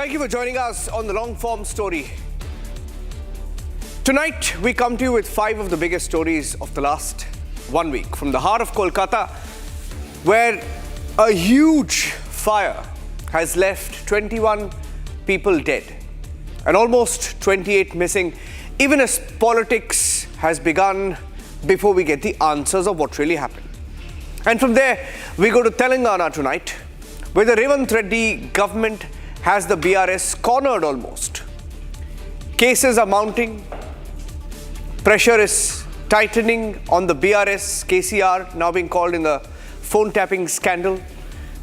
Thank you for joining us on the Longform Story. Tonight, we come to you with 5 of the biggest stories of the last 1 week. From the heart of Kolkata, where a huge fire has left 21 people dead and almost 28 missing, even as politics has begun before we get the answers of what really happened. And from there, we go to Telangana tonight, where the Revant Reddy government has the BRS cornered almost. Cases are mounting, pressure is tightening on the BRS, KCR now being called in the phone tapping scandal.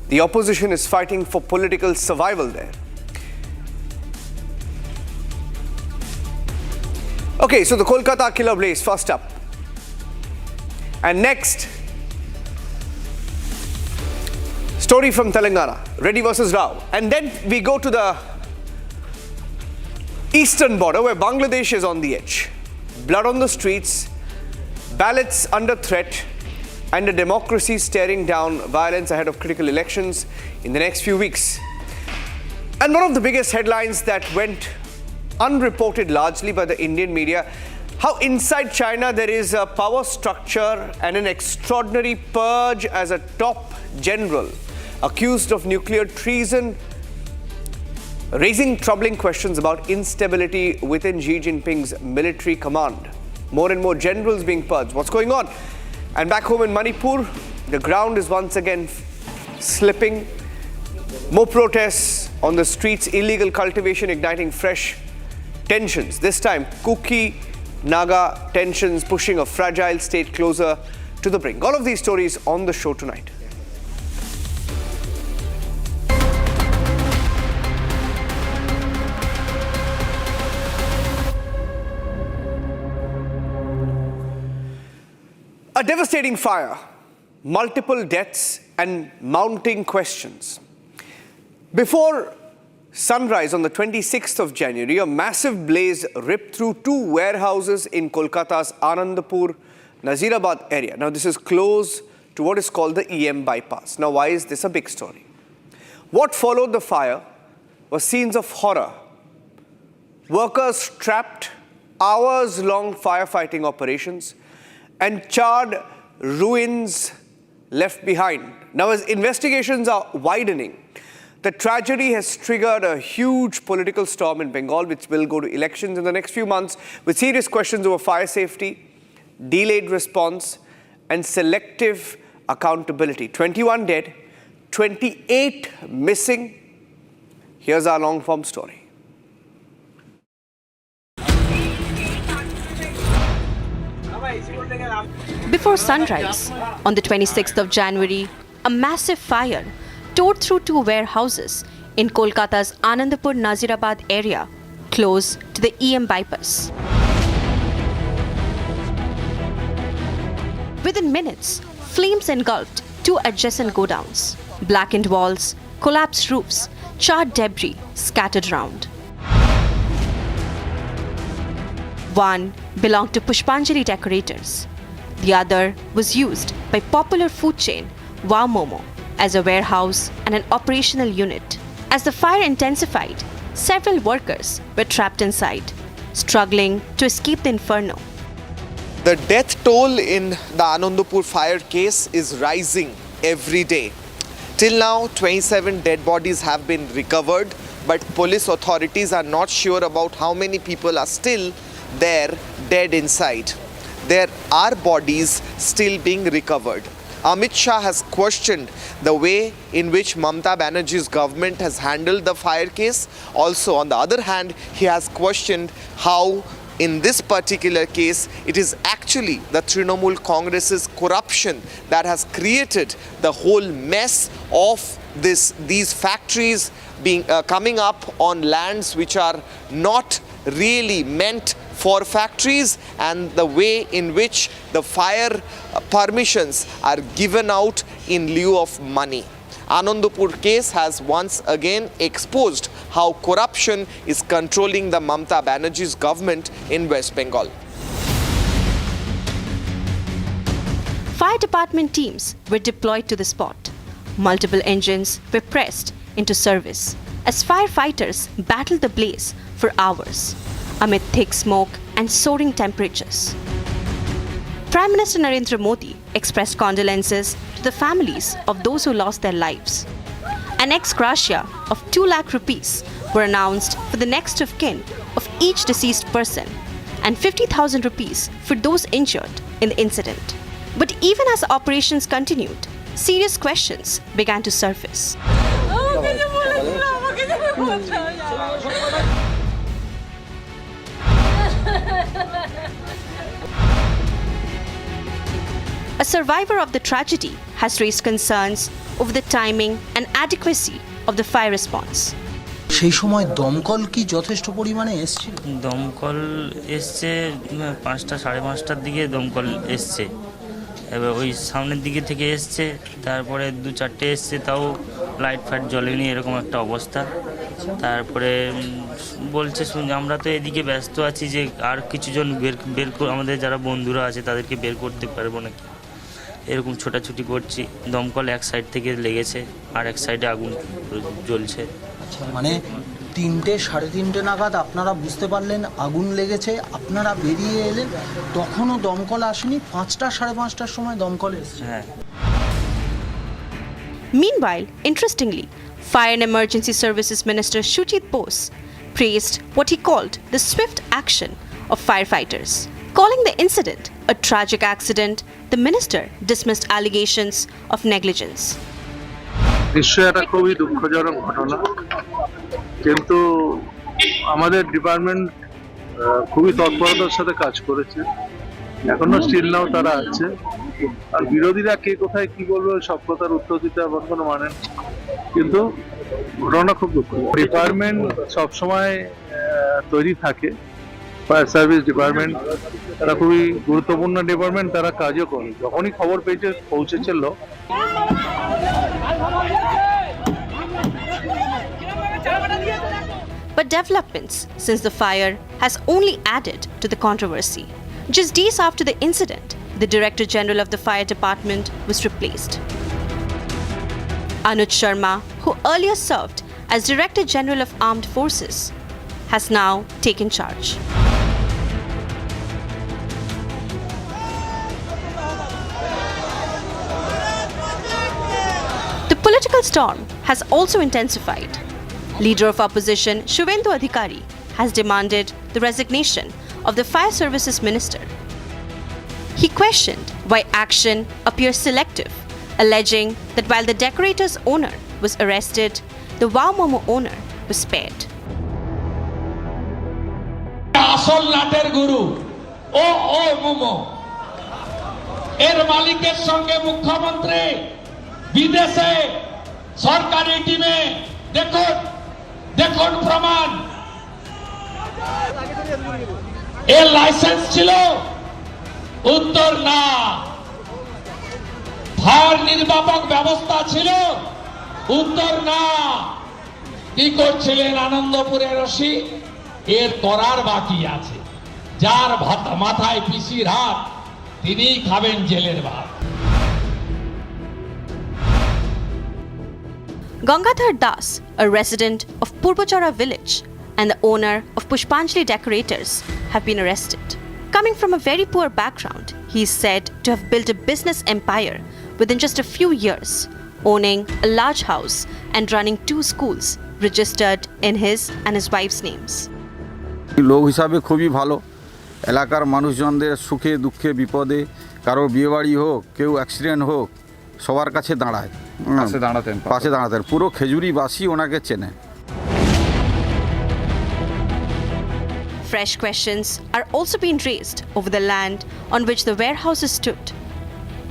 The opposition is fighting for political survival there. Okay, so the Kolkata killer blaze first up. And next, story from Telangana, Reddy versus Rao. And then we go to the eastern border where Bangladesh is on the edge. Blood on the streets, ballots under threat, and a democracy staring down violence ahead of critical elections in the next few weeks. And one of the biggest headlines that went unreported largely by the Indian media, how inside China there is a power structure and an extraordinary purge as a top general accused of nuclear treason, raising troubling questions about instability within Xi Jinping's military command. More and more generals being purged. What's going on? And back home in Manipur, the ground is once again slipping. More protests on the streets, illegal cultivation igniting fresh tensions. This time, Kuki-Naga tensions pushing a fragile state closer to the brink. All of these stories on the show tonight. A devastating fire, multiple deaths and mounting questions. Before sunrise on the 26th of January, a massive blaze ripped through 2 warehouses in Kolkata's Anandapur, Nazirabad area. Now, this is close to what is called the EM bypass. Now, why is this a big story? What followed the fire was scenes of horror. Workers trapped, hours-long firefighting operations, and charred ruins left behind. Now, as investigations are widening, the tragedy has triggered a huge political storm in Bengal, which will go to elections in the next few months, with serious questions over fire safety, delayed response, and selective accountability. 21 dead, 28 missing. Here's our long-form story. Before sunrise, on the 26th of January, a massive fire tore through 2 warehouses in Kolkata's Anandapur Nazirabad area, close to the EM bypass. Within minutes, flames engulfed 2 adjacent godowns. Blackened walls, collapsed roofs, charred debris scattered around. One belonged to Pushpanjali decorators. The other was used by popular food chain Wow Momo as a warehouse and an operational unit. As the fire intensified, several workers were trapped inside, struggling to escape the inferno. The death toll in the Anandapur fire case is rising every day. Till now, 27 dead bodies have been recovered, but police authorities are not sure about how many people are still there dead inside. There are bodies still being recovered. Amit Shah has questioned the way in which Mamata Banerjee's government has handled the fire case. Also, on the other hand, he has questioned how in this particular case, it is actually the Trinamool Congress's corruption that has created the whole mess of these factories being coming up on lands which are not really meant for factories, and the way in which the fire permissions are given out in lieu of money. Anandapur case has once again exposed how corruption is controlling the Mamata Banerjee's government in West Bengal. Fire department teams were deployed to the spot. Multiple engines were pressed into service. as firefighters battled the blaze for hours amid thick smoke and soaring temperatures. Prime Minister Narendra Modi expressed condolences to the families of those who lost their lives. An ex gratia of 2 lakh rupees were announced for the next of kin of each deceased person and 50,000 rupees for those injured in the incident. But even as operations continued, serious questions began to surface. A survivor of the tragedy has raised concerns over the timing and adequacy of the fire response. সেই সময় দমকল কি যথেষ্ট পরিমাণে এসেছিল? দমকল এসছে 5টা 5:30টার দিকে দমকল এসছে। এবার ওই সামনের দিকে থেকে এসছে, তারপরে 2-4টে এসছে, তাও লাইট ফাইট জ্বলেনি, এরকম একটা অবস্থা। তারপরে বলছে আমরা তো এদিকে ব্যস্ত আছি যে আর কিছুজন বের আমাদের যারা বন্ধুরা আছে তাদেরকে বের করতে পারবো নাকি, এরকম ছোটাছুটি করছি। দমকল এক সাইড থেকে লেগেছে আর এক সাইডে আগুন জ্বলছে। মানে 3টে 3:30 নাগাদ আপনারা বুঝতে পারলেন আগুন লেগেছে, আপনারা বেরিয়ে এলেন, তখনও দমকল আসেনি, 5টা 5:30টার সময় দমকল এসেছে। হ্যাঁ। Meanwhile, interestingly, Fire and Emergency Services Minister Shujit Bose praised what he called the swift action of firefighters. Calling the incident a tragic accident, the minister dismissed allegations of negligence. নিশ্চয়ই এটা খুবই দুঃখজনক ঘটনা, কিন্তু আমাদের ডিপার্টমেন্ট খুবই তৎপরতার সাথে কাজ করেছে, এখনো স্টিল নাও তারা আছে। আর বিরোধীরা কে কোথায় কি বলবে সব কথার উত্তর দিতে আমার কোনো মানে নেই, কিন্তু ঘটনা খুব দুঃখজনক। ডিপার্টমেন্ট সবসময় তৈরি থাকে, ফায়ার সার্ভিস ডিপার্টমেন্ট তারা খুবই গুরুত্বপূর্ণ ডিপার্টমেন্ট, তারা কাজও করে। যখনই খবর পৌঁছেছিল But developments since the fire has only added to the controversy. Just days after the incident, the Director General of the Fire Department was replaced. Anuj Sharma, who earlier served as Director General of Armed Forces, has now taken charge. The political storm has also intensified. Leader of opposition Shuvendu Adhikari has demanded the resignation of the Fire Services Minister. He questioned why action appears selective, alleging that while the decorator's owner was arrested, the Wow Momo owner was spared. আসল নাটের গুরু ও মোমো এর মালিকের সঙ্গে মুখ্যমন্ত্রী বিদেশে সরকারি টিমে দেখুন প্রমাণ। এর লাইসেন্স ছিল? উত্তর না। ফায়ার নির্বাপক ব্যবস্থা ছিল? উত্তর না। কি করছিলেন আনন্দপুরের ওসি? এর করার বাকি আছে। যার মাথায় পিসির হাত তিনিই খাবেন জেলের ভাত। Gangadhar Das, a resident of Purbochara village and the owner of Pushpanjali Decorators, have been arrested. Coming from a very poor background, he is said to have built a business empire within just a few years, owning a large house and running 2 schools registered in his and his wife's names. লোক হিসাবে খুবই ভালো, এলাকার মানুষজনদের সুখে দুঃখে বিপদে, কারো বিয়েবাড়ি হোক, কেউ অ্যাক্সিডেন্ট হোক, সবার কাছে দাঁড়ায়, পাশে দাঁড়াতেন। পুরো খেজুরিবাসী ওনাকে চেনে। Fresh questions are also being raised over the land on which the warehouses stood.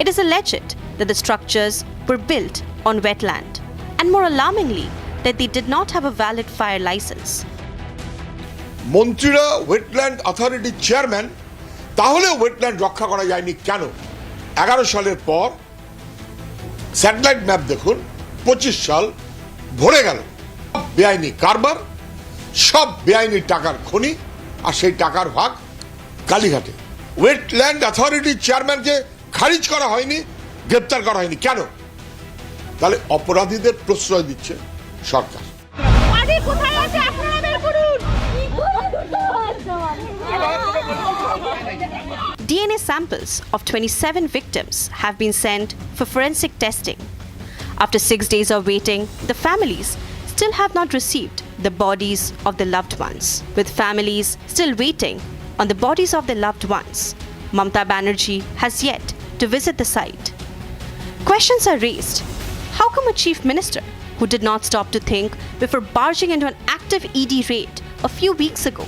It is alleged that the structures were built on wetland, and more alarmingly, that they did not have a valid fire license. মন্ত্রীরা wetland অথরিটির chairman, তাহলে wetland রক্ষা করা যায়নি কেন? 11 সালের পর satellite map দেখুন, 25 সাল ভরে গেল। বেআইনি কারবার, সব বেআইনি টাকার খনি, আর সেই টাকার ভাগ কালীঘাটে। ওয়েটল্যান্ড অথরিটির চেয়ারম্যানকে খারিজ করা হয়নি, গ্রেপ্তার করা হয়নি কেন? তাহলে অপরাধীদের প্রশ্রয় দিচ্ছে সরকার। DNA samples of 27 victims have been sent for forensic testing. After 6 days of waiting, the families still have not received the bodies of their loved ones. With families still waiting on the bodies of their loved ones, Mamata Banerjee has yet to visit the site. Questions are raised. How come a chief minister who did not stop to think before barging into an active ED raid a few weeks ago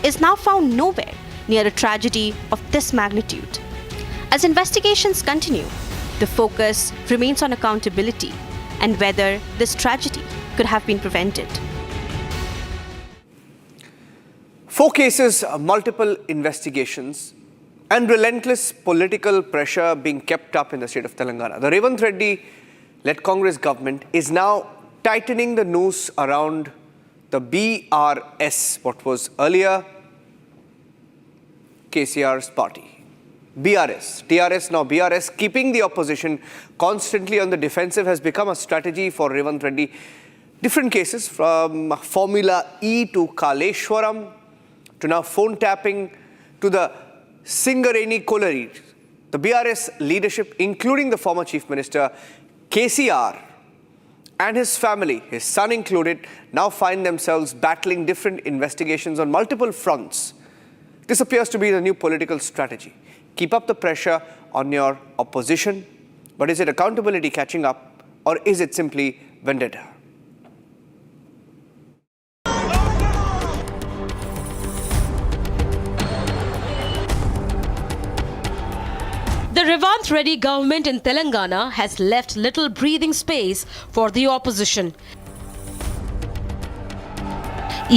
is now found nowhere near a tragedy of this magnitude? As investigations continue, the focus remains on accountability and whether this tragedy could have been prevented. 4 cases, multiple investigations, and relentless political pressure being kept up in the state of Telangana. The Revanth Reddy-led Congress government is now tightening the noose around the BRS, what was earlier KCR's party. BRS, TRS, now BRS, keeping the opposition constantly on the defensive has become a strategy for Revanth Reddy. Different cases from Formula E to Kaleshwaram to now phone tapping to the Singareni Kolari. The BRS leadership, including the former Chief Minister KCR and his family, his son included, now find themselves battling different investigations on multiple fronts. This appears to be the new political strategy. Keep up the pressure on your opposition, but is it accountability catching up, or is it simply vendetta? The Revanth Reddy government in Telangana has left little breathing space for the opposition.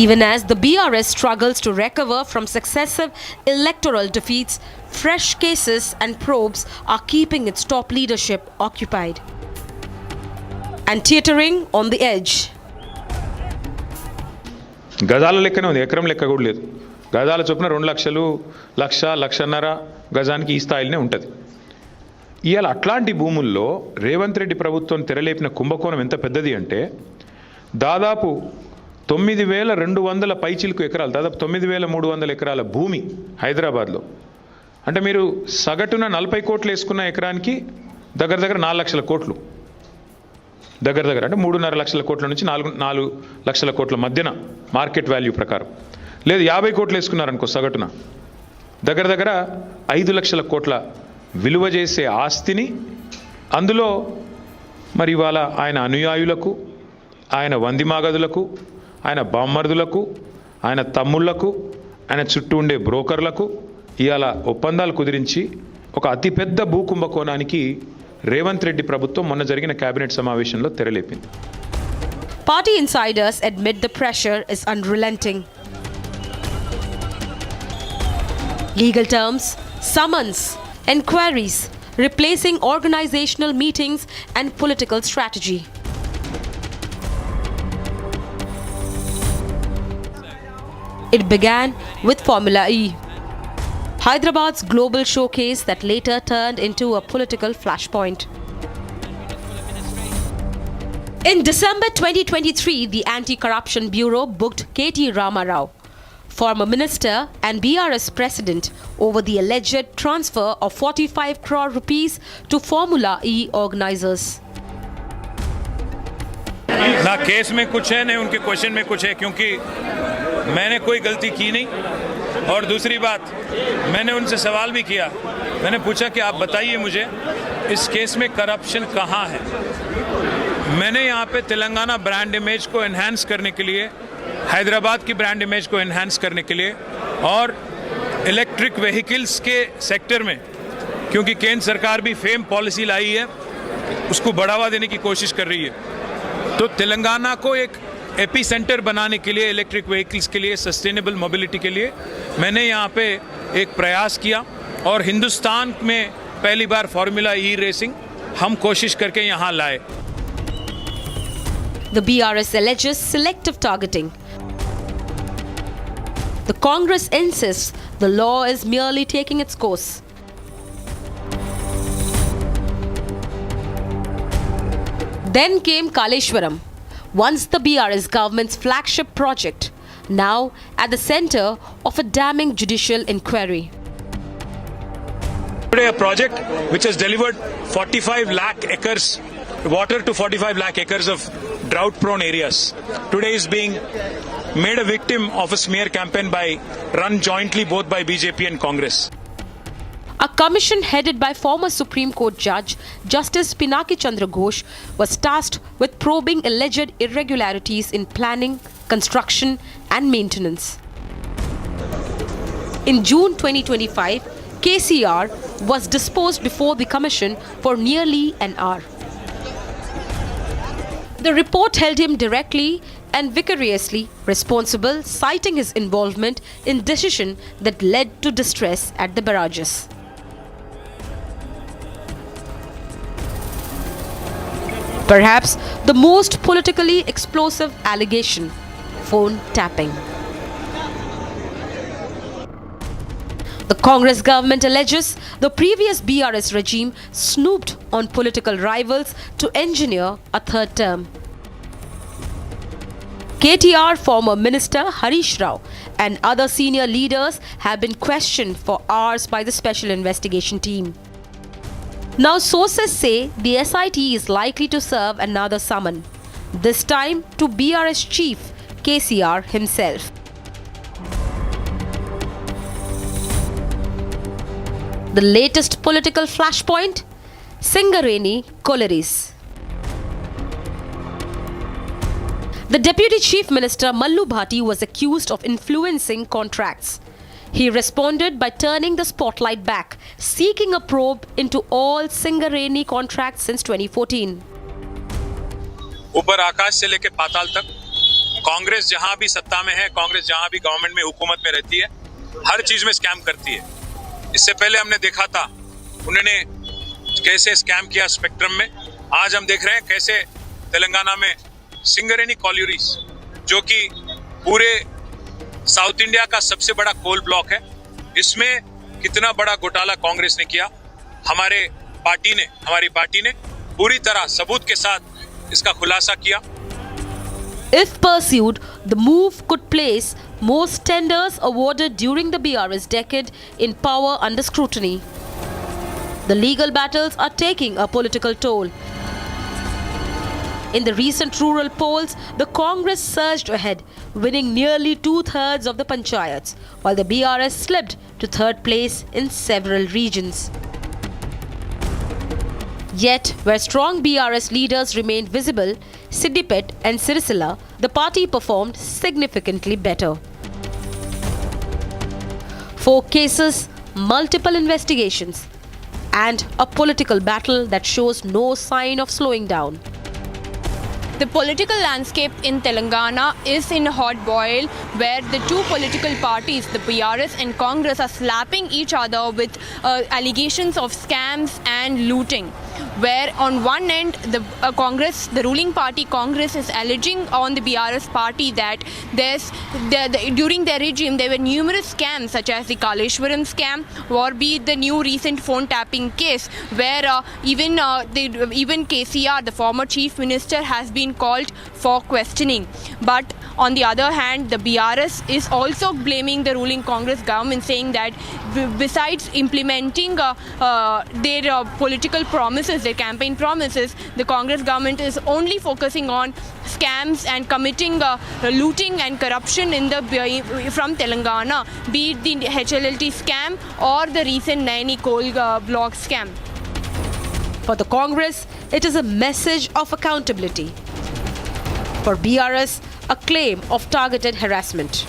Even as the BRS struggles to recover from successive electoral defeats, fresh cases and probes are keeping its top leadership occupied and teetering on the edge. గజాల లెక్కనే ఉంది, ఎకరం లెక్క కూడా లేదు. గజాల చొప్పున 2 లక్షలు, లక్ష, లక్షన్నర గజానికి ఈ స్థాయిలోనే ఉంటుంది. ఇవాళ అట్లాంటి భూముల్లో రేవంత్ రెడ్డి ప్రభుత్వం తెరలేపిన కుంభకోణం ఎంత పెద్దది అంటే దాదాపు 9,200 పైచిలుకు ఎకరాలు, దాదాపు 9,300 ఎకరాల భూమి హైదరాబాద్లో. అంటే మీరు సగటున 40 కోట్లు వేసుకున్న ఎకరానికి దగ్గర దగ్గర 4 లక్షల కోట్లు, దగ్గర దగ్గర అంటే 3.5 లక్షల కోట్ల నుంచి 4 లక్షల కోట్ల మధ్యన మార్కెట్ వాల్యూ ప్రకారం. లేదు 50 కోట్లు వేసుకున్నారనుకో సగటున, దగ్గర దగ్గర 5 లక్షల కోట్ల విలువ చేసే ఆస్తిని, అందులో మరి ఇవాళ ఆయన అనుయాయులకు, ఆయన వందిమాగదులకు, ఆయన బామ్మర్దులకు, ఆయన తమ్ముళ్లకు, ఆయన చుట్టూ ఉండే బ్రోకర్లకు ఇవాళ ఒప్పందాలు కుదిరించి ఒక అతిపెద్ద భూకుంభకోణానికి రేవంత్ రెడ్డి ప్రభుత్వం మొన్న జరిగిన కేబినెట్ సమావేశంలో తెరలేపింది. Party insiders admit the pressure is unrelenting. Legal terms, summons, enquiries, replacing organizational meetings and political strategy. It began with Formula E, Hyderabad's global showcase that later turned into a political flashpoint. In December 2023, the Anti-Corruption Bureau booked K.T. Ramarao, former minister and BRS president, over the alleged transfer of 45 crore rupees to Formula E organizers. ना case में कुछ है, ना उनके question में कुछ है, क्योंकि मैंने कोई गलती की नहीं. और दूसरी बात, मैंने उनसे सवाल भी किया. मैंने पूछा कि आप बताइए मुझे इस केस में करप्शन कहाँ है. मैंने यहाँ पे तेलंगाना ब्रांड इमेज को एनहांस करने के लिए, हैदराबाद की ब्रांड इमेज को एनहांस करने के लिए और इलेक्ट्रिक व्हीकल्स के सेक्टर में, क्योंकि केंद्र सरकार भी फेम पॉलिसी लाई है, उसको बढ़ावा देने की कोशिश कर रही है. तो तेलंगाना को एक एपी सेंटर बनाने के लिए, इलेक्ट्रिक व्हीकल्स के लिए, सस्टेनेबल मोबिलिटी के लिए मैंने यहाँ पे एक प्रयास किया और हिंदुस्तान में पहली बार फार्मूला ई रेसिंग हम कोशिश करके यहाँ लाए. The BRS alleges selective targeting. The Congress insists the law is merely taking its course. Then came Kaleshwaram, once the BRS government's flagship project, now at the center of a damning judicial inquiry. Today, a project which has delivered 45 lakh acres, water to 45 lakh acres of drought-prone areas, today is being made a victim of a smear campaign run jointly both by BJP and Congress. A commission headed by former Supreme Court Judge Justice Pinaki Chandra Ghosh was tasked with probing alleged irregularities in planning, construction and maintenance. In June 2025, KCR was disposed before the commission for nearly an hour. The report held him directly and vicariously responsible, citing his involvement in decisions that led to distress at the barrages. Perhaps the most politically explosive allegation: phone tapping. The Congress government alleges the previous BRS regime snooped on political rivals to engineer a third term. KTR former Minister Harish Rao and other senior leaders have been questioned for hours by the Special Investigation Team. Now sources say the SIT is likely to serve another summon, this time to BRS chief KCR himself. The latest political flashpoint: Singareni Collieries. The Deputy Chief Minister Mallu Bhati was accused of influencing contracts. He responded by turning the spotlight back, seeking a probe into all Singareni contracts since 2014. ऊपर आकाश से लेके पाताल तक कांग्रेस जहां भी सत्ता में है, कांग्रेस जहां भी गवर्नमेंट में हुकूमत में रहती है, हर चीज में स्कैम करती है. इससे पहले हमने देखा था उन्होंने कैसे स्कैम किया स्पेक्ट्रम में. आज हम देख रहे हैं कैसे तेलंगाना में सिंगरेनी कॉलोनीज, जो कि पूरे साउथ इंडिया का सबसे बड़ा कोल ब्लॉक है, इसमें कितना बड़ा घोटाला कांग्रेस ने किया. हमारी पार्टी ने पूरी तरह सबूत के साथ इसका खुलासा किया. If pursued, the move could place most tenders awarded during the BRS decade in power under scrutiny. The legal battles are taking a political toll. In the recent rural polls, the Congress surged ahead, winning nearly 2/3 of the panchayats, while the BRS slipped to third place in several regions. Yet, where strong BRS leaders remained visible, Siddipet and Sirisila, the party performed significantly better. 4 cases, multiple investigations, and a political battle that shows no sign of slowing down. The political landscape in Telangana is in a hot boil, where the two political parties, the BRS and Congress, are slapping each other with allegations of scams and looting. Where on one end, the ruling party Congress is alleging on the BRS party that during their regime there were numerous scams, such as the Kaleshwaram scam, or be it the new recent phone tapping case, where even KCR, the former chief minister, has been called for questioning. But on the other hand, the BRS is also blaming the ruling Congress government, saying that besides implementing their political promises, their campaign promises, the Congress government is only focusing on scams and committing looting and corruption from Telangana, be it the HLLT scam or the recent Naini coal block scam. For the Congress, it is a message of accountability. For BRS, a claim of targeted harassment.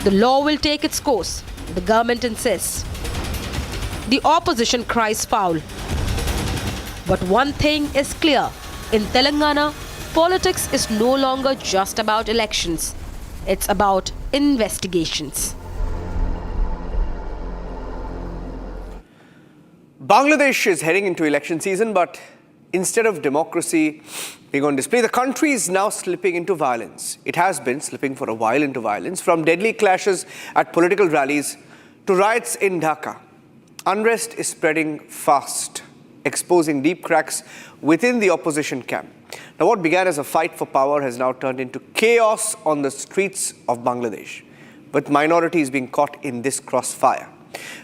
The law will take its course, the government insists. The opposition cries foul. But one thing is clear: in Telangana, politics is no longer just about elections. It's about investigations. Bangladesh is heading into election season, but instead of democracy being on display, the country is now slipping into violence. It has been slipping for a while into violence, from deadly clashes at political rallies to riots in Dhaka. Unrest is spreading fast, exposing deep cracks within the opposition camp. Now, what began as a fight for power has now turned into chaos on the streets of Bangladesh, with minorities being caught in this crossfire.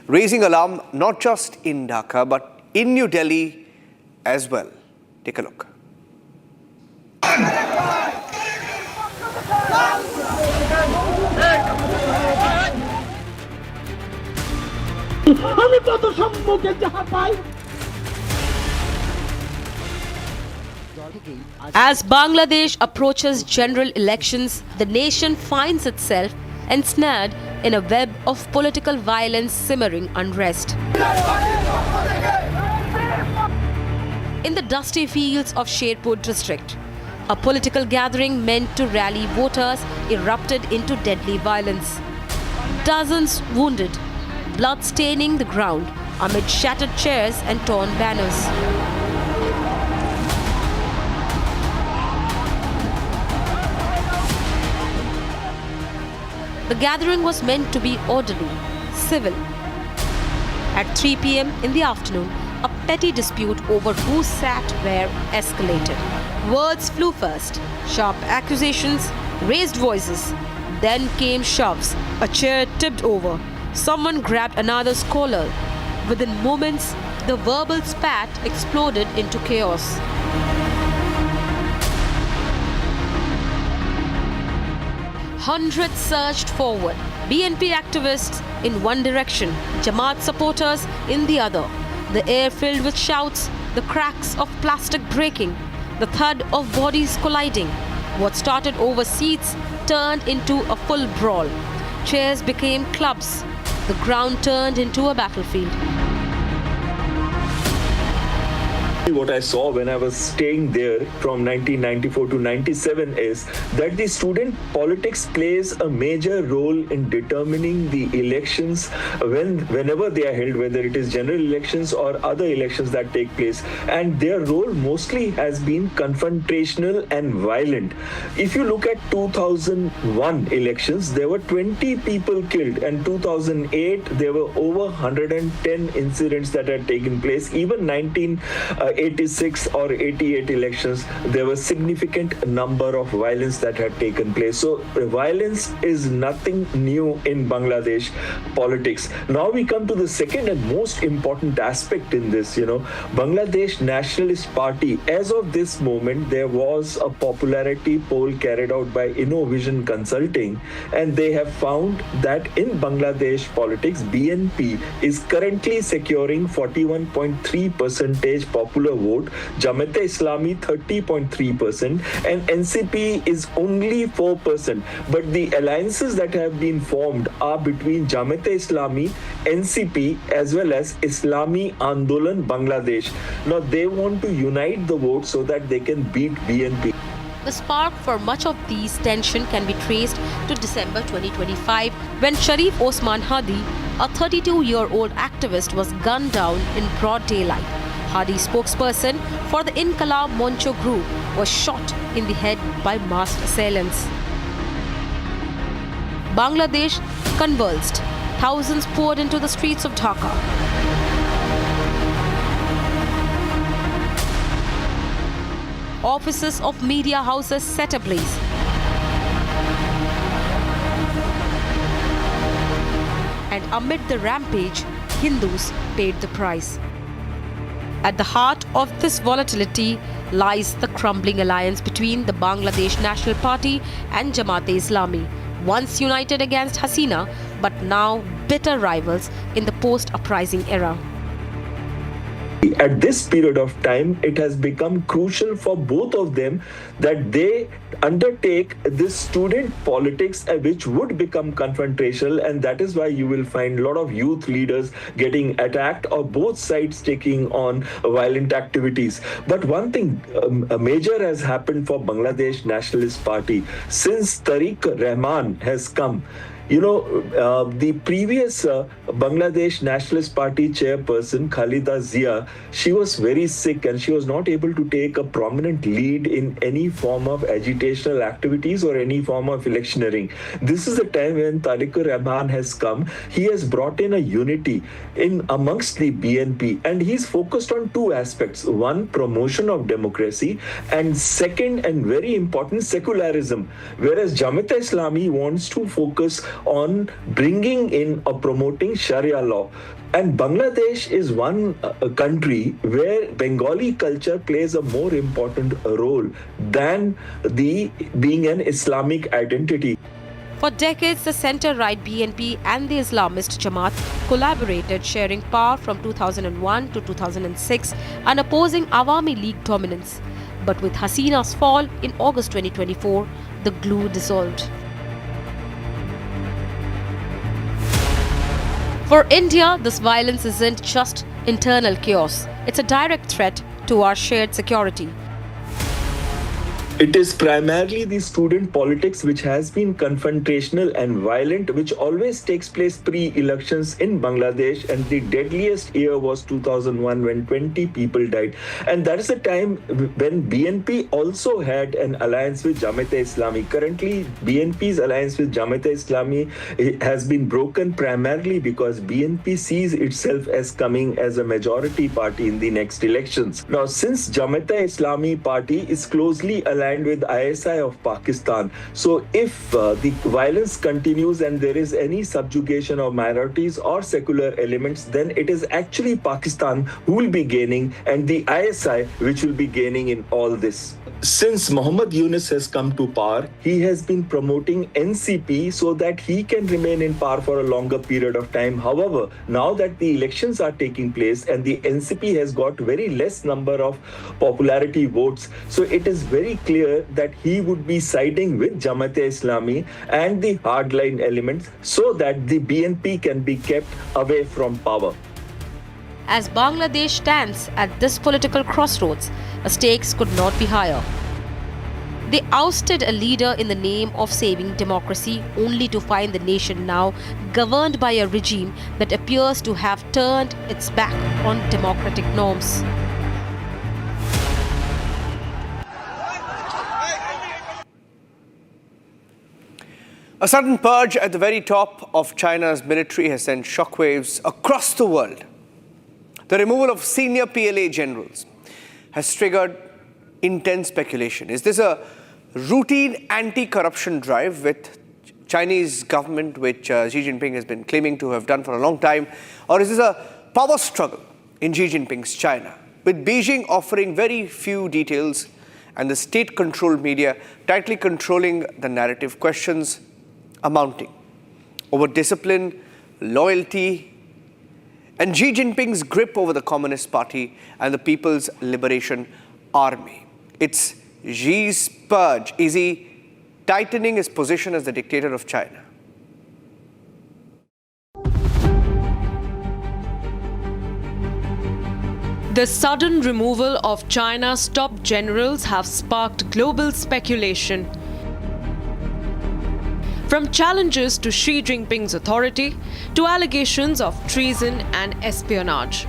raising alarm not just in Dhaka but in New Delhi as well. Take a look. As Bangladesh approaches general elections, the nation finds itself ensnared in a web of political violence, simmering unrest. In the dusty fields of Sherpur district, a political gathering meant to rally voters erupted into deadly violence. Dozens wounded, blood staining the ground amid shattered chairs and torn banners. The gathering was meant to be orderly, civil. At 3 p.m. in the afternoon, a petty dispute over who sat where escalated. Words flew first, sharp accusations, raised voices. Then came shoves. A chair tipped over. Someone grabbed another's collar. Within moments, the verbal spat exploded into chaos. Hundreds surged forward, BNP activists in one direction, Jamaat supporters in the other. The air filled with shouts, the cracks of plastic breaking, the thud of bodies colliding. What started over seats turned into a full brawl. Chairs became clubs. The ground turned into a battlefield. What I saw when I was staying there from 1994 to 97 is that the student politics plays a major role in determining the elections whenever they are held, whether it is general elections or other elections that take place. And their role mostly has been confrontational and violent. If you look at 2001 elections, there were 20 people killed, and 2008 there were over 110 incidents that had taken place. Even 1986 or 88 elections, there was significant number of violence that had taken place. So violence is nothing new in Bangladesh politics. Now we come to the second and most important aspect in this. Bangladesh Nationalist Party, as of this moment, there was a popularity poll carried out by InnoVision Consulting, and they have found that in Bangladesh politics, BNP is currently securing 41.3% popular vote, Jamaat Islami 30.3%, and NCP is only 4%. But the alliances that have been formed are between Jamaat Islami, NCP, as well as Islami Andolan Bangladesh. Now they want to unite the vote so that they can beat BNP. The spark for much of these tension can be traced to December 2025, when Sharif Osman Hadi, a 32-year-old activist, was gunned down in broad daylight. Hadi's spokesperson for the Inqilab Moncho group was shot in the head by masked assailants. Bangladesh convulsed. Thousands poured into the streets of Dhaka. Offices of media houses set ablaze. And amid the rampage, Hindus paid the price. At the heart of this volatility lies the crumbling alliance between the Bangladesh National Party and Jamaat-e-Islami, once united against Hasina, but now bitter rivals in the post-uprising era. At this period of time, it has become crucial for both of them that they undertake this student politics, which would become confrontational, and that is why you will find a lot of youth leaders getting attacked or both sides taking on violent activities. But one thing major has happened for Bangladesh Nationalist Party since Tariq Rahman has come. The previous Bangladesh Nationalist Party chairperson, Khalida Zia, she was very sick and she was not able to take a prominent lead in any form of agitational activities or any form of electioneering. This is the time when Tariq Rahman has come. He has brought in a unity in amongst the BNP, and he's focused on two aspects. One, promotion of democracy, and second, and very important, secularism. Whereas Jamaat Islami wants to focus on bringing in or promoting Sharia law. And Bangladesh is one country where Bengali culture plays a more important role than the being an Islamic identity. For decades, the centre-right BNP and the Islamist Jamaat collaborated, sharing power from 2001 to 2006 and opposing Awami League dominance. But with Hasina's fall in August 2024, the glue dissolved. For India, this violence isn't just internal chaos. It's a direct threat to our shared security. It is primarily the student politics which has been confrontational and violent, which always takes place pre-elections in Bangladesh, and the deadliest year was 2001 when 20 people died. And that is the time when BNP also had an alliance with Jamaat-e-Islami. Currently, BNP's alliance with Jamaat-e-Islami has been broken primarily because BNP sees itself as coming as a majority party in the next elections. Now, since Jamaat-e-Islami party is closely aligned with ISI of Pakistan. So if the violence continues and there is any subjugation of minorities or secular elements, then it is actually Pakistan who will be gaining and the ISI which will be gaining in all this. Since Muhammad Yunus has come to power, he has been promoting NCP so that he can remain in power for a longer period of time. However, now that the elections are taking place and the NCP has got very less number of popularity votes, so it is very clear that he would be siding with Jamaat-e-Islami and the hardline elements so that the BNP can be kept away from power. As Bangladesh stands at this political crossroads, the stakes could not be higher. They ousted a leader in the name of saving democracy, only to find the nation now governed by a regime that appears to have turned its back on democratic norms. A sudden purge at the very top of China's military has sent shockwaves across the world. The removal of senior PLA generals has triggered intense speculation. Is this a routine anti-corruption drive with Chinese government, which Xi Jinping has been claiming to have done for a long time? Or is this a power struggle in Xi Jinping's China, with Beijing offering very few details and the state-controlled media tightly controlling the narrative? Questions amounting over discipline, loyalty, and Xi Jinping's grip over the Communist Party and the People's Liberation Army. It's Xi's purge. Is he tightening his position as the dictator of China? The sudden removal of China's top generals have sparked global speculation. From challenges to Xi Jinping's authority to allegations of treason and espionage.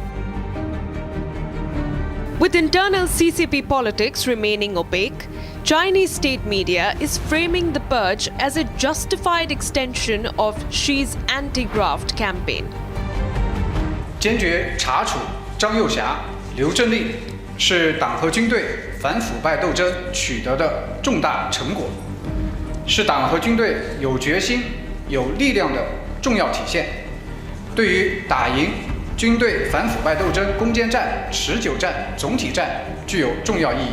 With internal CCP politics remaining opaque, Chinese state media is framing the purge as a justified extension of Xi's anti-graft campaign. 坚决查处张又侠、刘振立是党和军队反腐败斗争取得的重大成果，是党和军队有决心、有力量的重要体现，对于打赢军队反腐败斗争攻坚战、持久战、总体战具有重要意义。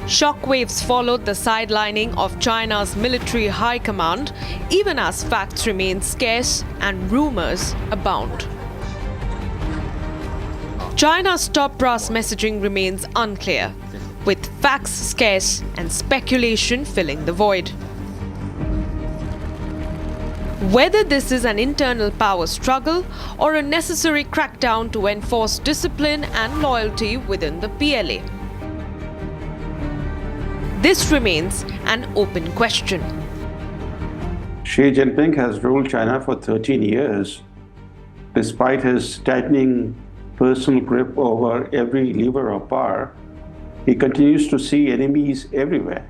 Shockwaves followed the sidelining of China's military high command, even as facts remain scarce and rumors abound. China's top brass messaging remains unclear, with facts scarce and speculation filling the void. Whether this is an internal power struggle or a necessary crackdown to enforce discipline and loyalty within the PLA. This remains an open question. Xi Jinping has ruled China for 13 years. Despite his tightening personal grip over every lever of power, he continues to see enemies everywhere.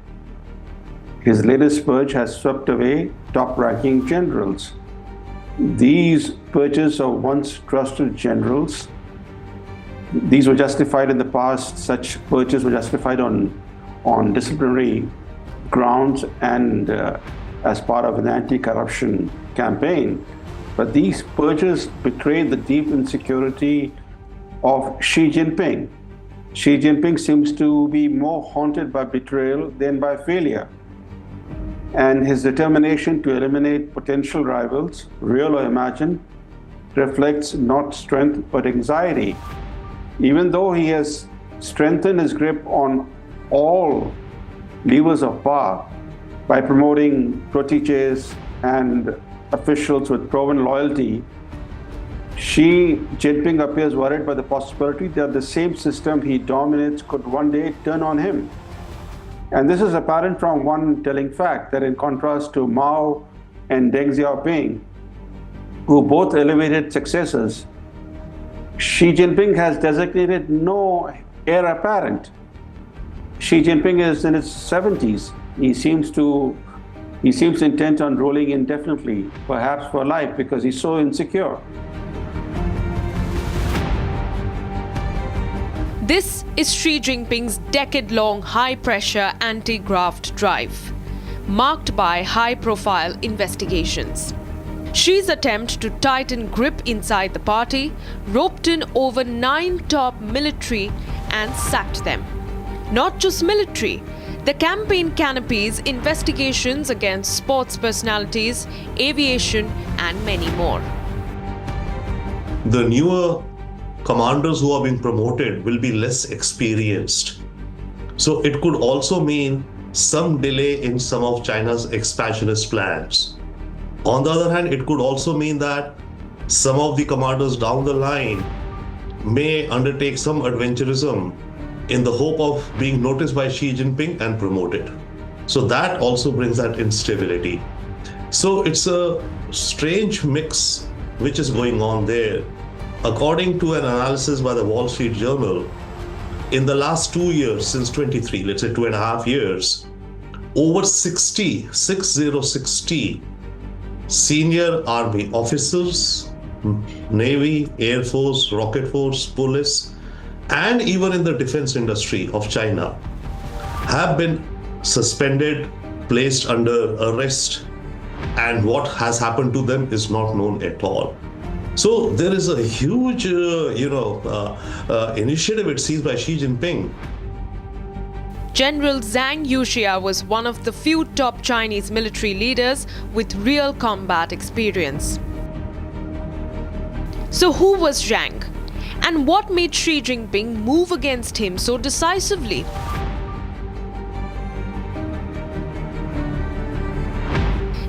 His latest purge has swept away top-ranking generals. These purges of once trusted generals, these were justified in the past. Such purges were justified on disciplinary grounds and as part of an anti-corruption campaign. But these purges betrayed the deep insecurity of Xi Jinping. Xi Jinping seems to be more haunted by betrayal than by failure. And his determination to eliminate potential rivals, real or imagined, reflects not strength but anxiety. Even though he has strengthened his grip on all levers of power by promoting proteges and officials with proven loyalty, Xi Jinping appears worried by the possibility that the same system he dominates could one day turn on him. And this is apparent from one telling fact, that in contrast to Mao and Deng Xiaoping, who both elevated successors, Xi Jinping has designated no heir apparent. Xi Jinping is in his 70s. He seems intent on ruling indefinitely, perhaps for life, because he's so insecure. This is Xi Jinping's decade-long high-pressure anti-graft drive, marked by high-profile investigations. Xi's attempt to tighten grip inside the party roped in over 9 top military and sacked them. Not just military, the campaign canopies investigations against sports personalities, aviation, and many more. The newer commanders who are being promoted will be less experienced. So it could also mean some delay in some of China's expansionist plans. On the other hand, it could also mean that some of the commanders down the line may undertake some adventurism in the hope of being noticed by Xi Jinping and promoted. So that also brings that instability. So it's a strange mix which is going on there. According to an analysis by the Wall Street Journal, in the last 2 years, since 23, let's say 2.5 years, over 60 senior army officers, Navy, Air Force, Rocket Force, police, and even in the defense industry of China have been suspended, placed under arrest, and what has happened to them is not known at all. So there is a huge, initiative, it seems, by Xi Jinping. General Zhang Yuxia was one of the few top Chinese military leaders with real combat experience. So who was Zhang? And what made Xi Jinping move against him so decisively?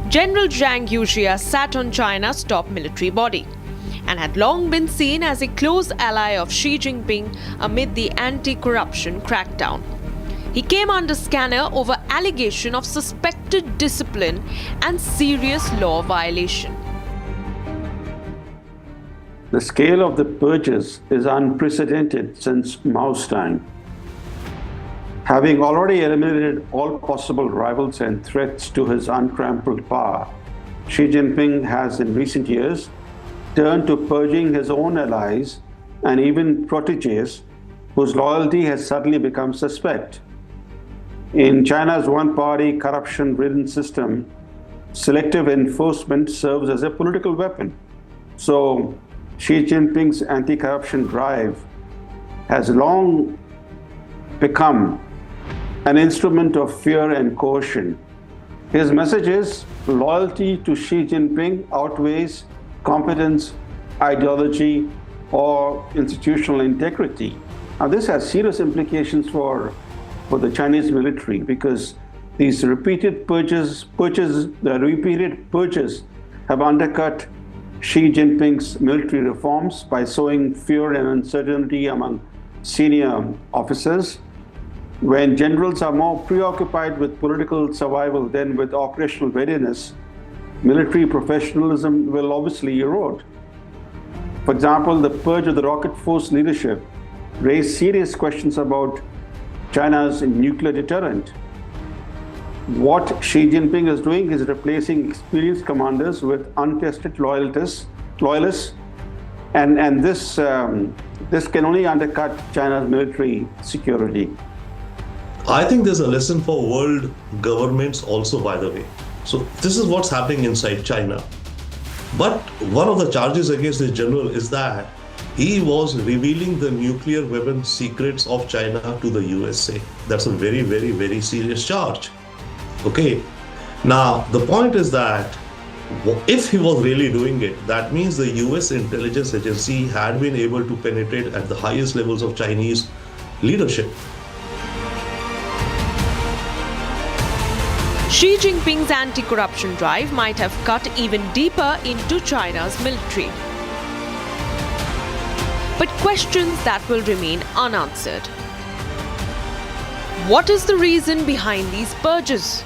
General Zhang Yuxia sat on China's top military body and had long been seen as a close ally of Xi Jinping amid the anti-corruption crackdown. He came under scanner over allegation of suspected discipline and serious law violation. The scale of the purges is unprecedented since Mao's time. Having already eliminated all possible rivals and threats to his untrampled power, Xi Jinping has in recent years turned to purging his own allies and even proteges whose loyalty has suddenly become suspect. In China's one-party, corruption-ridden system, selective enforcement serves as a political weapon. So Xi Jinping's anti-corruption drive has long become an instrument of fear and coercion. His message is loyalty to Xi Jinping outweighs competence, ideology, or institutional integrity. Now, this has serious implications for the Chinese military, because these repeated purges have undercut Xi Jinping's military reforms by sowing fear and uncertainty among senior officers. When generals are more preoccupied with political survival than with operational readiness, military professionalism will obviously erode. For example, the purge of the Rocket Force leadership raised serious questions about China's nuclear deterrent. What Xi Jinping is doing is replacing experienced commanders with untested loyalists, and this can only undercut China's military security. I think there's a lesson for world governments also, by the way. So this is what's happening inside China. But one of the charges against this general is that he was revealing the nuclear weapon secrets of China to the USA. That's a very, very, very serious charge. Okay. Now, the point is that if he was really doing it, that means the US intelligence agency had been able to penetrate at the highest levels of Chinese leadership. Xi Jinping's anti-corruption drive might have cut even deeper into China's military. But questions that will remain unanswered. What is the reason behind these purges?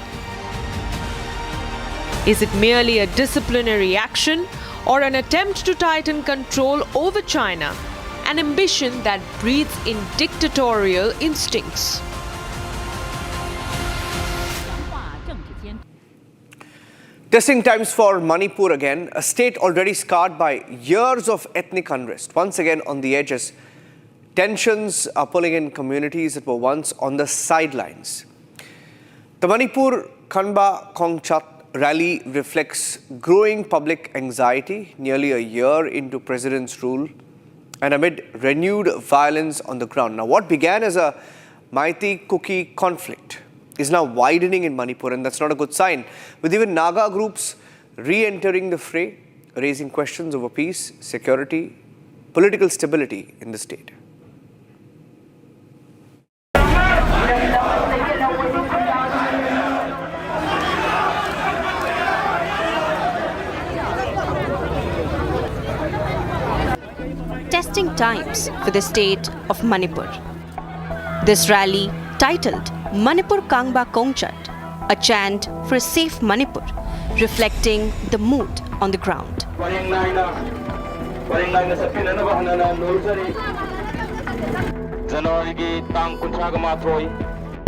Is it merely a disciplinary action or an attempt to tighten control over China, an ambition that breathes in dictatorial instincts? Testing times for Manipur again, a state already scarred by years of ethnic unrest. Once again on the edges, tensions are pulling in communities that were once on the sidelines. The Manipur Khanba Kongchat rally reflects growing public anxiety nearly a year into president's rule and amid renewed violence on the ground. Now, what began as a Meitei-Kuki conflict is now widening in Manipur, and that's not a good sign, with even Naga groups re-entering the fray, raising questions over peace, security, political stability in the state. Testing times for the state of Manipur. This rally, titled Manipur Kangba Kongchat, a chant for a safe Manipur, reflecting the mood on the ground.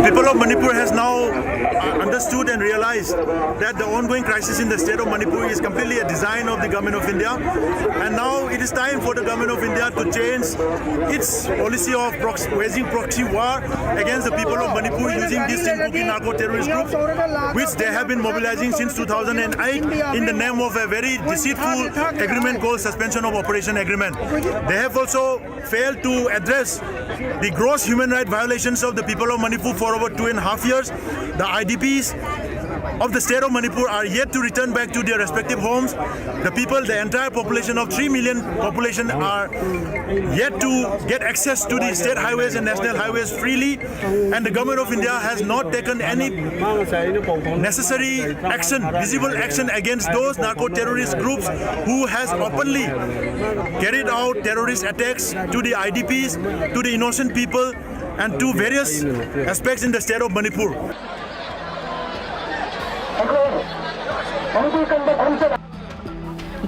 People of Manipur has now understood and realized that the ongoing crisis in the state of Manipur is completely a design of the government of India, and now it is time for the government of India to change its policy of waging proxy war against the people of Manipur using these Kuki-Naga terrorist groups, which they have been mobilizing since 2008 in the name of a very deceitful agreement called suspension of operation agreement. They have also failed to address the gross human rights violations of the people of Manipur for over 2.5 years. The IDPs of the state of Manipur are yet to return back to their respective homes. The people, the entire population of 3 million population are yet to get access to the state highways and national highways freely, and the government of India has not taken any necessary action, visible action against those narco-terrorist groups who has openly carried out terrorist attacks to the IDPs, to the innocent people, and to various aspects in the state of Manipur.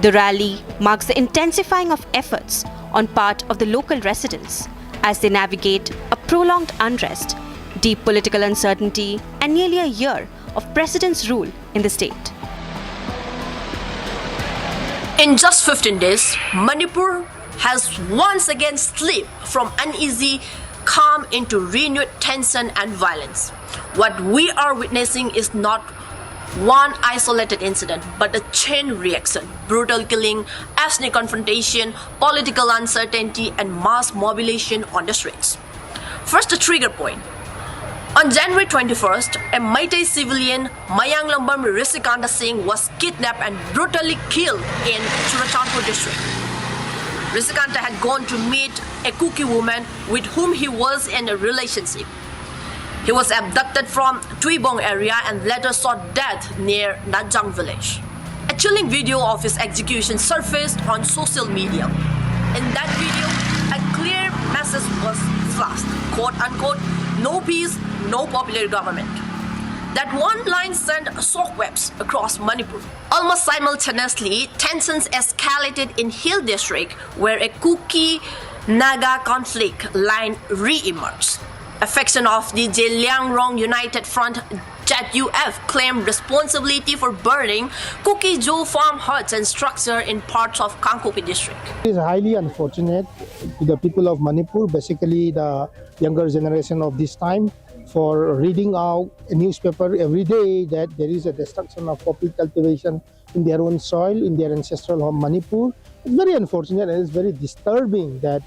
The rally marks the intensifying of efforts on part of the local residents as they navigate a prolonged unrest, deep political uncertainty, and nearly a year of president's rule in the state. In just 15 days, Manipur has once again slipped from uneasy calm into renewed tension and violence. What we are witnessing is not one isolated incident, but a chain reaction: brutal killing, ethnic confrontation, political uncertainty, and mass mobilization on the streets. First, the trigger point. On January 21st, a Meitei civilian, Mayanglambam Risikanta Singh, was kidnapped and brutally killed in Churachandpur district. Risikanta had gone to meet a Kuki woman with whom he was in a relationship. He was abducted from Tuibong area and later sought death near Najang village. A chilling video of his execution surfaced on social media. In that video, a clear message was flashed, quote unquote, "No peace, no popular government." That one line sent shockwaves across Manipur. Almost simultaneously, tensions escalated in Hill district, where a Kuki-Naga conflict line re-emerged. A faction of the Zeliangrong United Front ZUF claimed responsibility for burning Kuki-Jo farm huts and structure in parts of Kangpokpi district. It is highly unfortunate to the people of Manipur, basically the younger generation of this time, for reading out a newspaper every day that there is a destruction of poppy cultivation in their own soil, in their ancestral home Manipur. It's very unfortunate and it's very disturbing that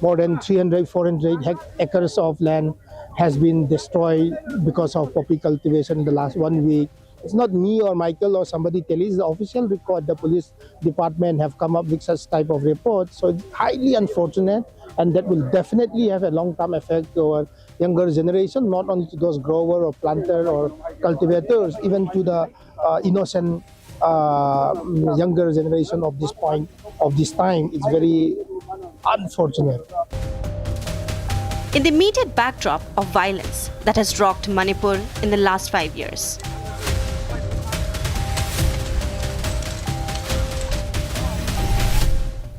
more than 300, 400 acres of land has been destroyed because of poppy cultivation in the last 1 week. It's not me or Michael or somebody telling, it's the official record. The police department have come up with such type of report. So it's highly unfortunate, and that will definitely have a long-term effect to our younger generation, not only to those grower or planter or cultivators, even to the innocent younger generation of this point, of this time. It's very unfortunate. In the immediate backdrop of violence that has rocked Manipur in the last 5 years,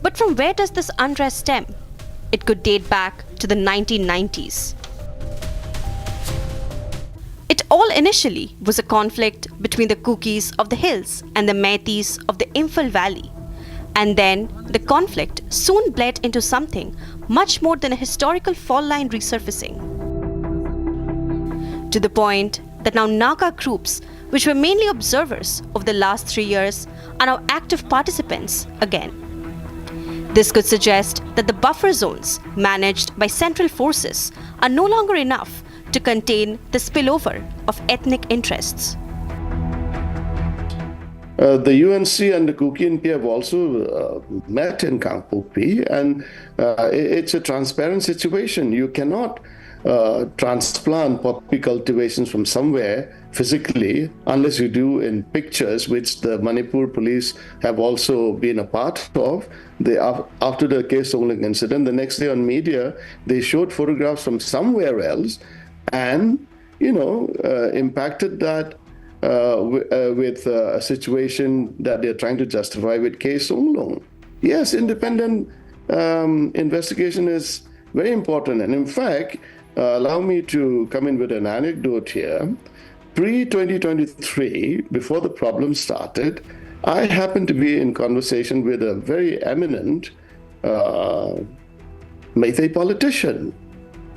but from where does this unrest stem? It could date back to the 1990s. It all initially was a conflict between the Kukis of the hills and the Meiteis of the Imphal Valley. And then the conflict soon bled into something much more than a historical fault line resurfacing. To the point that now Naga groups, which were mainly observers of the last 3 years, are now active participants again. This could suggest that the buffer zones managed by central forces are no longer enough to contain the spillover of ethnic interests. The UNC and the Kuki-Naga have also met in Kangpokpi, and it's a transparent situation. You cannot transplant poppy cultivations from somewhere physically unless you do in pictures, which the Manipur police have also been a part of. After the case smuggling incident, the next day on media, they showed photographs from somewhere else and, impacted that with a situation that they're trying to justify with case smuggling. Yes, independent investigation is very important. And in fact, allow me to come in with an anecdote here. Pre-2023, before the problem started, I happened to be in conversation with a very eminent Meitei politician.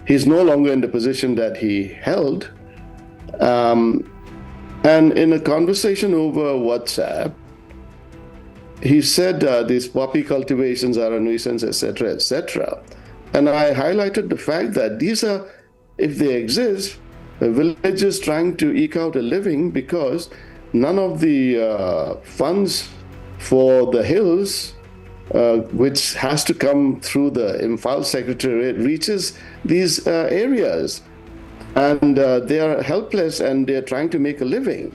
He's no longer in the position that he held. And in a conversation over WhatsApp, he said these poppy cultivations are a nuisance, etc., etc. And I highlighted the fact that these are, if they exist, villages trying to eke out a living because none of the funds for the hills, which has to come through the Imphal Secretariat, reaches these areas. And they are helpless and they're trying to make a living.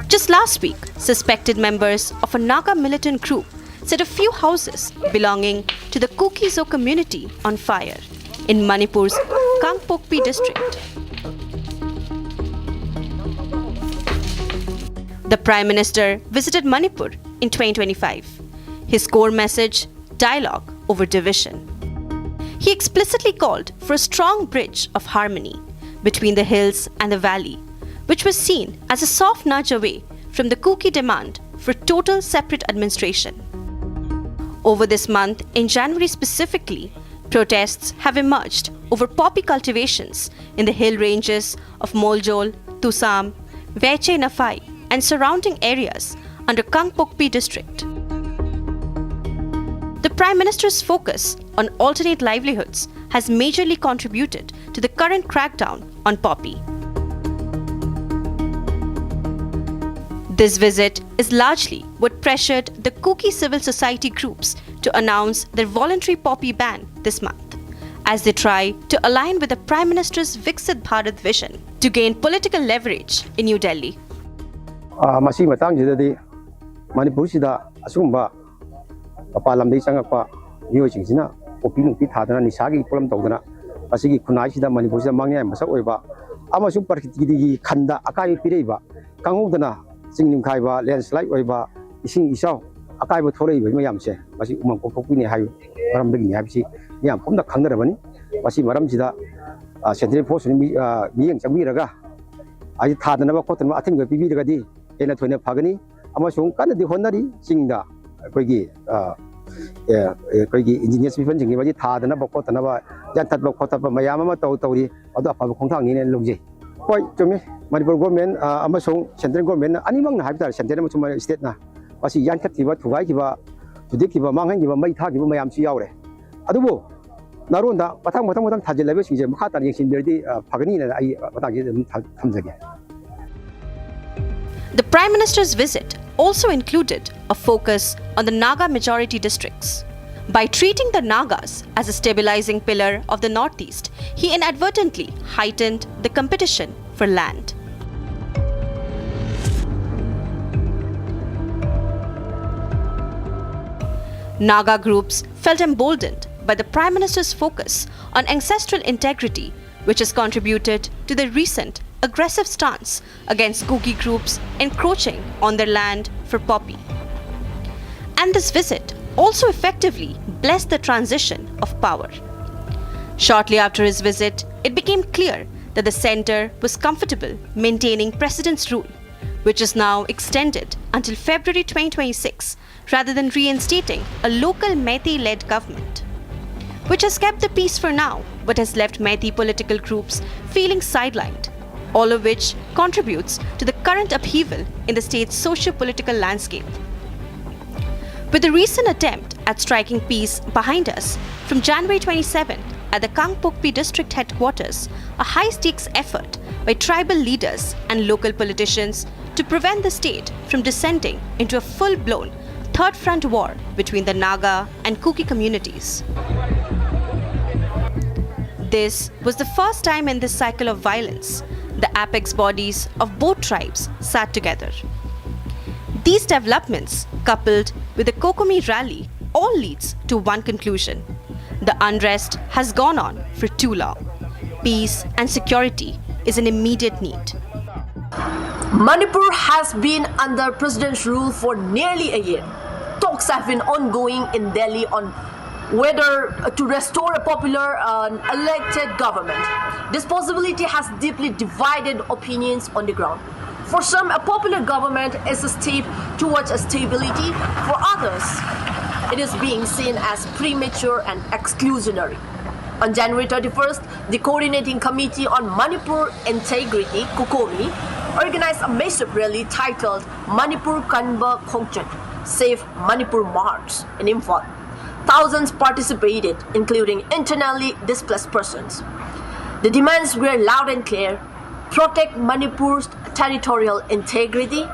Just last week, suspected members of a Naga militant group set a few houses belonging to the Kukis community on fire in Manipur's Kangpokpi district. The Prime Minister visited Manipur in 2025. His core message, dialogue over division. He explicitly called for a strong bridge of harmony between the hills and the valley, which was seen as a soft nudge away from the Kuki demand for total separate administration. Over this month, in January specifically, protests have emerged over poppy cultivations in the hill ranges of Moljol, Tusam, Veche Nafai and surrounding areas under Kangpokpi district. The Prime Minister's focus on alternate livelihoods has majorly contributed to the current crackdown on poppy. This visit is largely what pressured the Kuki civil society groups to announce their voluntary poppy ban this month, as they try to align with the Prime Minister's Viksit Bharat vision to gain political leverage in New Delhi. Palamdi Sangapa, Yochina, Opinu Pitana, Nisagi, Pulam Togana, Asiki Kunachida, Manipusa Manga, Masawa, Amasu Parkiti, Kanda, Akai Pireva, Kangudana, Singing Kaiba, landslide Weba, Ising Isao, Akai Tori, Mayamse, Basi Umakopini, Ram the Yapsi, Yam, from the Kandaravani, Basi Maramjida, Central Post, being Samiraga. I thought never cotton, I think the Pibigadi, in a 20 Pagani, Amasung, Kana de Honari, Singda, Brigade, ꯑꯩꯈꯣꯏꯒꯤ engineer ꯄꯤꯄꯜꯁꯤꯡꯒꯤ ꯃꯁꯤ ꯊꯥꯗꯅꯕ ꯈꯣꯠꯇꯅꯕ ꯌꯥꯟꯊꯠꯄ ꯈꯣꯠꯇꯠꯄ ꯃꯌꯥꯝ ꯑꯃ ꯇꯧꯔꯤ ꯑꯗꯨ ꯑꯐꯕ ꯈꯣꯡꯊꯥꯡꯅꯤꯅ ꯂꯧꯖꯩ ꯍꯣꯏ ꯆꯨꯝꯃꯤ ꯃꯅꯤꯄꯨꯔ ꯒꯣꯔꯃꯦꯟ ꯑꯃꯁꯨꯡ ꯁꯦꯟꯇ꯭ꯔꯦꯜ ꯒꯣꯔꯃꯦꯟꯅ ꯑꯅꯤꯃꯛꯅ ꯍꯥꯏꯕ ꯇꯥꯔꯦ ꯁꯦꯟꯇ꯭ꯔꯦꯜ ꯑꯃꯁꯨꯡ ꯁ꯭ꯇꯦꯠꯅ ꯃꯁꯤ ꯌꯥꯟꯊꯠꯈꯤꯕ ꯊꯨꯒꯥꯏꯈꯤꯕ ꯊꯨꯗꯦꯛꯈꯤꯕ ꯃꯥꯡꯍꯟꯈꯤꯕ ꯃꯩ ꯊꯥꯈꯤꯕ ꯃꯌꯥꯝꯁꯨ ꯌꯥꯎꯔꯦ ꯑꯗꯨꯕꯨ ꯅꯔꯣꯟꯗ ꯃꯊꯪ ꯊꯥꯖꯤꯜꯂꯤꯕꯁꯤꯡꯁꯦ ꯃꯈꯥ ꯇꯥꯅ ꯌꯦꯡꯁꯤꯟꯕꯤꯔꯗꯤ ꯐꯒꯅꯤꯅ ꯑꯩ ꯃꯇꯥꯡꯁꯤꯗ ꯑꯗꯨꯝ ꯊꯝꯖꯒꯦ. The Prime Minister's visit also included a focus on the Naga majority districts. By treating the Nagas as a stabilizing pillar of the Northeast, he inadvertently heightened the competition for land. Naga groups felt emboldened by the Prime Minister's focus on ancestral integrity, which has contributed to the recent aggressive stance against Kuki groups encroaching on their land for poppy. And this visit also effectively blessed the transition of power. Shortly after his visit, it became clear that the centre was comfortable maintaining President's rule, which is now extended until February 2026 rather than reinstating a local Meitei-led government, which has kept the peace for now but has left Meitei political groups feeling sidelined, all of which contributes to the current upheaval in the state's socio-political landscape. With the recent attempt at striking peace behind us, from January 27 at the Kangpokpi district headquarters, a high-stakes effort by tribal leaders and local politicians to prevent the state from descending into a full-blown third front war between the Naga and Kuki communities. This was the first time in this cycle of violence the apex bodies of both tribes sat together. These developments, coupled with the Kokomi rally, all leads to one conclusion. The unrest has gone on for too long. Peace and security is an immediate need. Manipur has been under president's rule for nearly a year. Talks have been ongoing in Delhi on whether to restore a popular elected government. This possibility has deeply divided opinions on the ground. For some, a popular government is a step towards a stability. For others, it is being seen as premature and exclusionary. On January 31st, the Coordinating Committee on Manipur Integrity, Kukomi, organized a massive rally titled Manipur Kangpokpi, Save Manipur March in Imphal. Thousands participated, including internally displaced persons. The demands were loud and clear: protect Manipur's territorial integrity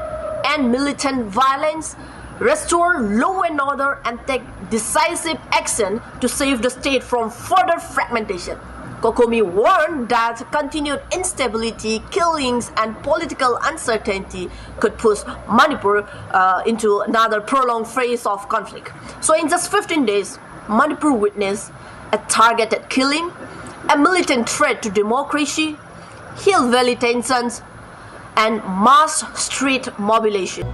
and militant violence, restore law and order, and take decisive action to save the state from further fragmentation. Kokomi warned that continued instability, killings, and political uncertainty could push Manipur into another prolonged phase of conflict. So in just 15 days, Manipur witnessed a targeted killing, a militant threat to democracy, hill valley tensions, and mass street mobilization.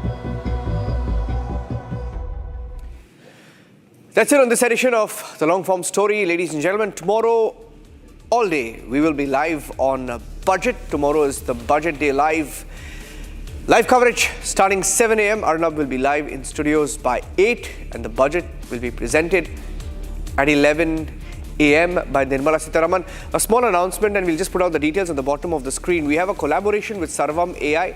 That's it on this edition of the Longform Story. Ladies and gentlemen, tomorrow all day we will be live on budget. Tomorrow is the budget day live coverage starting 7 a.m. Arnab will be live in studios by 8 and the budget will be presented at 11 a.m. by Nirmala Sitharaman. A small announcement, and we'll just put out the details on the bottom of the screen. We have a collaboration with Sarvam AI.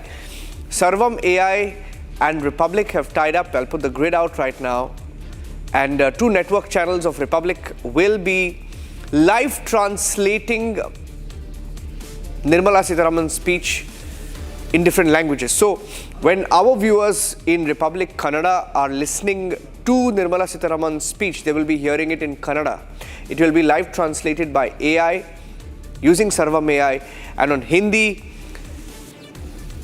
Sarvam AI and Republic have tied up. I'll put the grid out right now. And 2 network channels of Republic will be live translating Nirmala Sitharaman's speech in different languages. So when our viewers in Republic Kannada are listening to Nirmala Sitharaman's speech, they will be hearing it in Kannada. It will be live translated by AI using Sarvam AI, and on Hindi,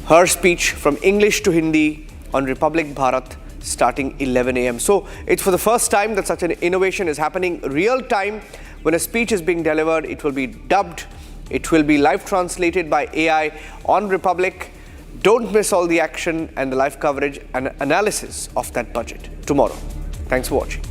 her speech from English to Hindi on Republic Bharat starting 11 a.m. So it's for the first time that such an innovation is happening real time. When a speech is being delivered, it will be dubbed, it will be live translated by AI on Republic. Don't miss all the action and the live coverage and analysis of that budget tomorrow. Thanks for watching.